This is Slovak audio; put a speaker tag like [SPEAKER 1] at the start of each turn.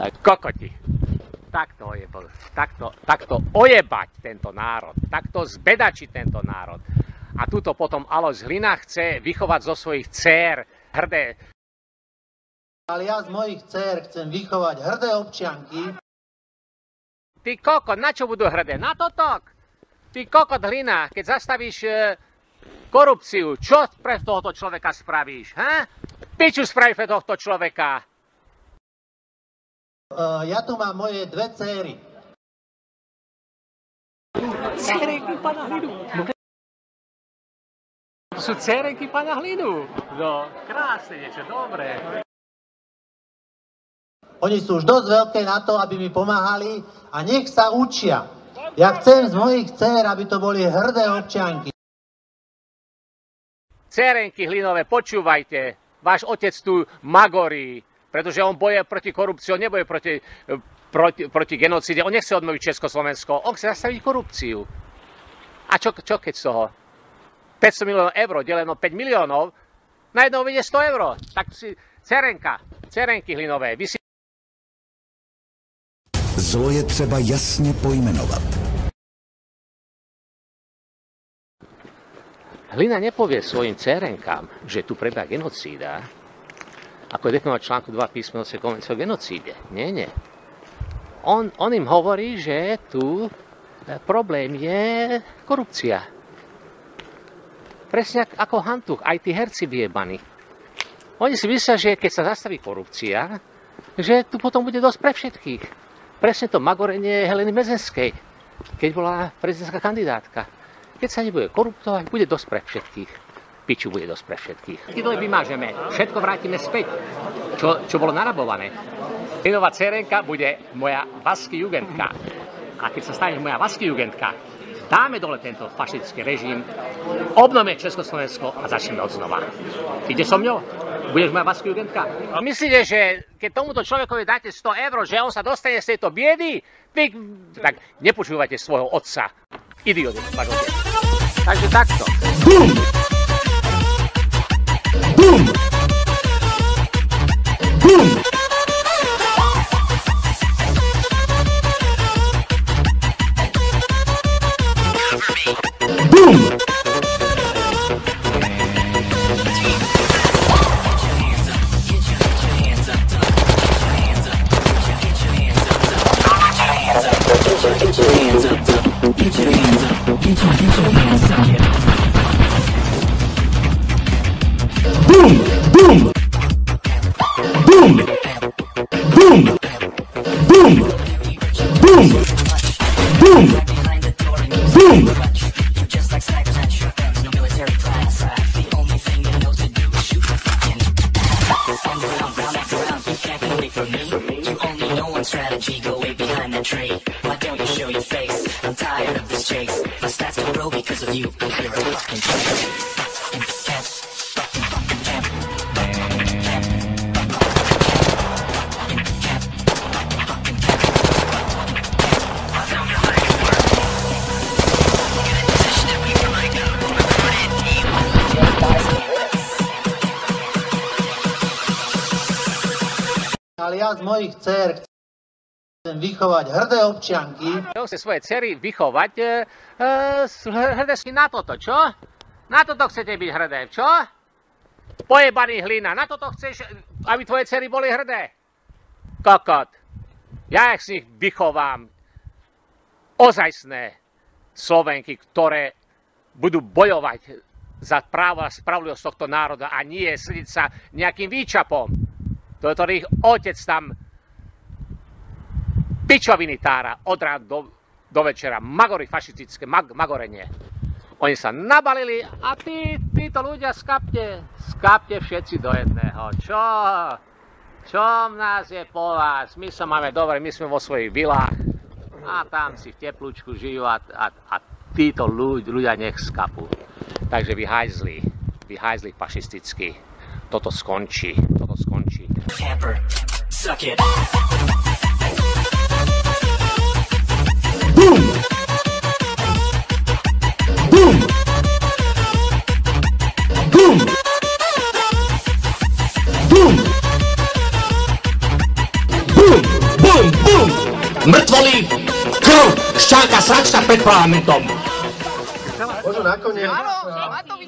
[SPEAKER 1] Tak kokoti. Takto ojebať tento národ. Takto zbedačiť tento národ. A tuto potom Alojz Hlina chce vychovať zo svojich dcér hrdé.
[SPEAKER 2] Ale ja z mojich dcér chcem vychovať hrdé občianky.
[SPEAKER 1] Ty kokot, na čo budú hrdé? Na totok! Ty kokot Hlina, keď zastavíš korupciu, čo pre tohoto človeka spravíš? Ha? Piču spravíš pre tohto človeka?
[SPEAKER 2] Ja tu mám moje dve dcéry.
[SPEAKER 1] Cérenky pána Hlinu. To sú cérenky pána Hlinu. No, krásne niečo, dobré.
[SPEAKER 2] Oni sú už dosť veľké na to, aby mi pomáhali a nech sa učia. Ja chcem z mojich dcér, aby to boli hrdé občianky.
[SPEAKER 1] Cérenky Hlinové, počúvajte. Váš otec tu magorí, pretože on boje proti korupcii, on neboje proti genocíde. On nechce odnoviť Československo, on chce zastaviť korupciu. A čo keď z toho? 500 miliónov eur deleno 5 miliónov, na jednou vyjde 100 eur. Tak si cérenky Hlinové, vy si...
[SPEAKER 3] Zlo je třeba jasně pojmenovat.
[SPEAKER 1] Hlina nepovie svojim cérenkám, že tu prebieha genocída, ako je definované v článku 2 písmeno C konvencie o genocíde. Nie. On im hovorí, že tu problém je korupcia. Presne ako Hantuch, aj tí herci vyjebaní. Oni si myslia, že keď sa zastaví korupcia, že tu potom bude dosť pre všetkých. Presne to magorenie Heleny Mezenskej, keď bola prezidentská kandidátka. Keď sa nebude koruptovať, bude dosť pre všetkých. Piču bude dosť pre všetkých. Keď vymážeme, všetko vrátime späť, čo bolo narabované. Hlinová cérenka bude moja Vasky-jugendka. A keď sa stane moja Vasky-jugendka, dáme dole tento fašistický režim, obnovíme Československo a začneme od znova. Ide so mňou? Budeš moja Vasky-jugendka? Myslíte, že keď tomuto človekovi dáte 100 eur, že on sa dostane z tejto biedy? Tak nepočúvajte svojho otca. Idiot, pardon. Takže takto.
[SPEAKER 3] Bum! Bum! Bum! Bum! Get your hands up. Get your hands up. Get your hands up. Boom! Boom! Boom! Boom! Boom! Boom! Boom! Boom! Just like snipers at your guns, no military class. The only thing you know to do is shoot for fucking. Round after round, you can't get away from me. You only know one strategy, go way behind that tree. Why don't you show your face? I'm tired of this chase. My stats don't grow because of you. You're a fucking
[SPEAKER 2] Ale ja z mojich dcér chcem vychovať hrdé občianky.
[SPEAKER 1] Chce svoje dcery vychovať hrdé na toto, čo? Na toto chcete byť hrdé, čo? Pojebaný Hlina, na toto chceš, aby tvoje dcery boli hrdé? Kokot. Ja ich si vychovám ozajstné Slovenky, ktoré budú bojovať za právo a spravodlivosť tohto národa a nie sediť sa nejakým výčapom, ktorých otec tam pičoviny tára od rána do večera. Magory fašistické, magorenie. Oni sa nabalili a títo ľudia skapte všetci do jedného. Čo v nás je po vás? My sa máme dobre, my sme vo svojich vilách a tam si v teplúčku žijú a títo ľudia nech skapú. Takže vy hajzli fašisticky. Toto skončí.
[SPEAKER 4] Camper, suck it.
[SPEAKER 3] Boom! Boom! Boom! Boom! Boom! mŕtvoly, krv, šťálka, sračka pred parlamentom.
[SPEAKER 2] Možno nakoniec...
[SPEAKER 5] Áno, má to byť